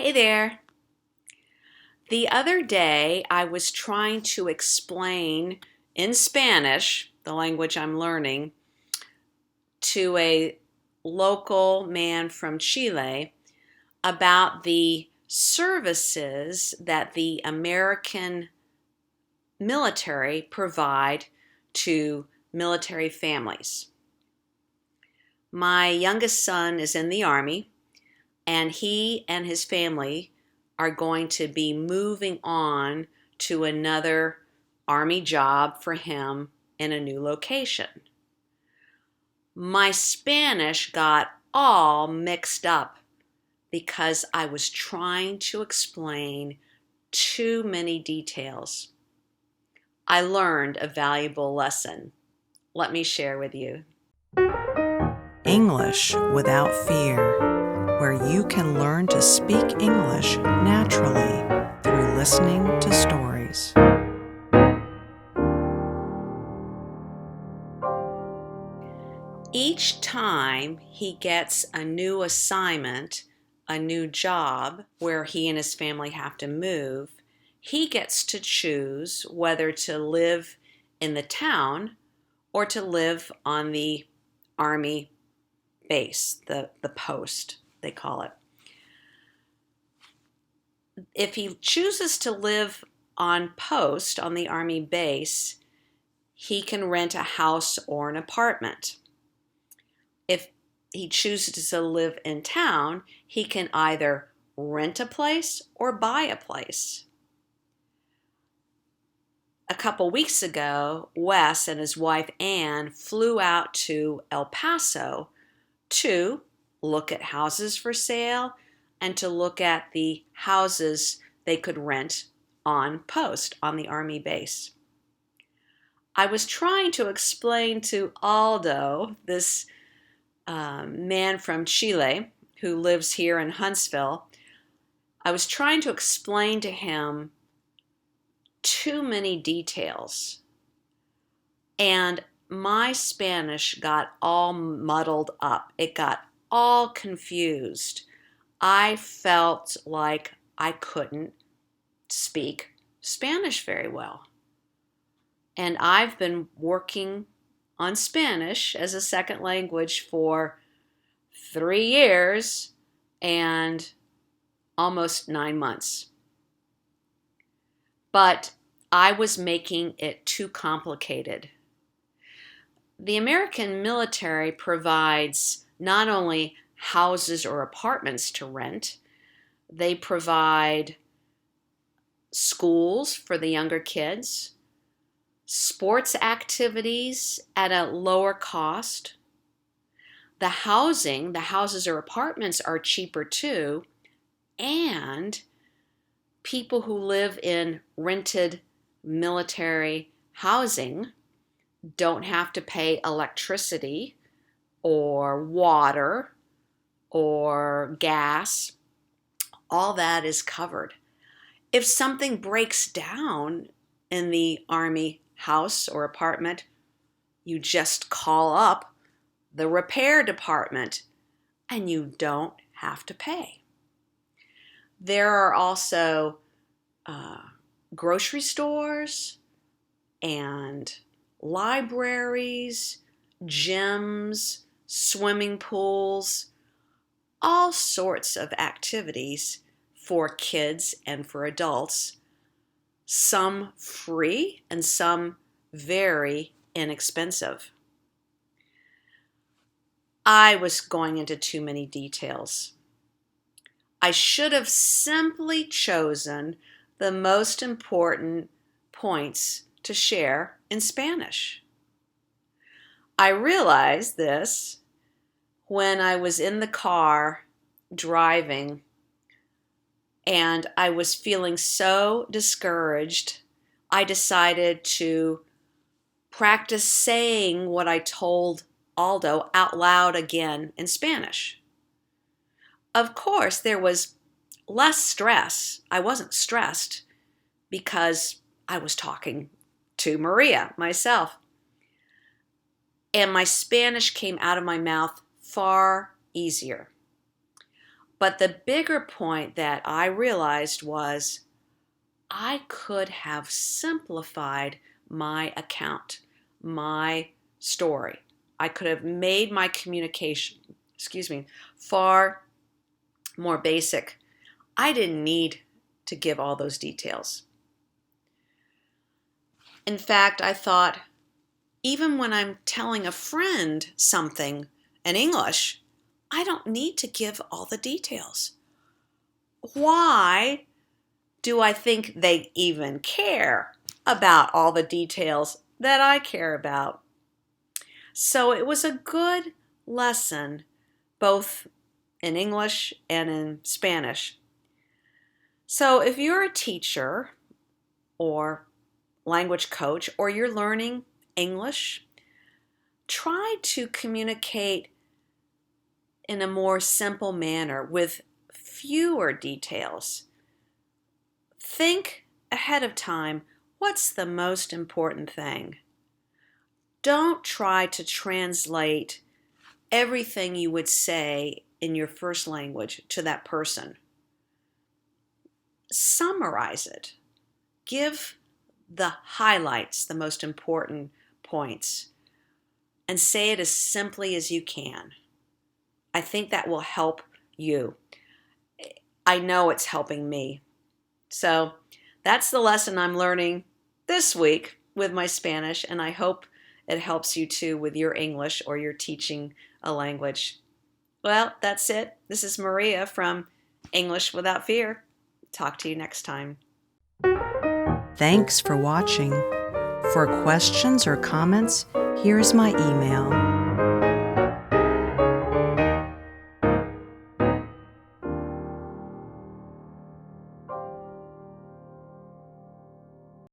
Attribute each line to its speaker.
Speaker 1: Hey there. The other day I was trying to explain in Spanish, the language I'm learning, to a local man from Chile about the services that the American military provide to military families. My youngest son is in the Army, and he and his family are going to be moving on to another Army job for him in a new location. My Spanish got all mixed up because I was trying to explain too many details. I learned a valuable lesson. Let me share with you.
Speaker 2: English without fear, where you can learn to speak English naturally through listening to stories.
Speaker 1: Each time he gets a new assignment, a new job where he and his family have to move, he gets to choose whether to live in the town or to live on the Army base, the post, they call it. If he chooses to live on post on the Army base, he can rent a house or an apartment. If he chooses to live in town, he can either rent a place or buy a place. A couple weeks ago, Wes and his wife Ann flew out to El Paso to look at houses for sale and to look at the houses they could rent on post on the Army base. I was trying to explain to Aldo, this man from Chile who lives here in Huntsville, I was trying to explain to him too many details. And my Spanish got all muddled up. It got all confused. I felt like I couldn't speak Spanish very well. And I've been working on Spanish as a second language for 3 years and almost 9 months. But I was making it too complicated. The American military provides not only houses or apartments to rent, they provide schools for the younger kids, sports activities at a lower cost. The houses or apartments are cheaper too, and people who live in rented military housing don't have to pay electricity or water or gas. All that is covered. If something breaks down in the Army house or apartment, you just call up the repair department and you don't have to pay. There are also grocery stores and libraries, gyms, swimming pools, all sorts of activities for kids and for adults, some free and some very inexpensive. I was going into too many details. I should have simply chosen the most important points to share in Spanish. I realized this when I was in the car driving and I was feeling so discouraged. I decided to practice saying what I told Aldo out loud again in Spanish. Of course, there was less stress. I wasn't stressed because I was talking to Maria myself. And my Spanish came out of my mouth far easier. But the bigger point that I realized was I could have simplified my account, my story. I could have made my communication, far more basic. I didn't need to give all those details. In fact, I thought, even when I'm telling a friend something in English, I don't need to give all the details. Why do I think they even care about all the details that I care about? So it was a good lesson, both in English and in Spanish. So if you're a teacher or language coach or you're learning English, try to communicate in a more simple manner with fewer details. Think ahead of time, what's the most important thing? Don't try to translate everything you would say in your first language to that person. Summarize it. Give the highlights, the most important points, and say it as simply as you can. I think that will help you. I know it's helping me. So that's the lesson I'm learning this week with my Spanish, and I hope it helps you too with your English or you're teaching a language. Well, that's it. This is Maria from English Without Fear. Talk to you next time.
Speaker 2: Thanks for watching. For questions or comments, here's my email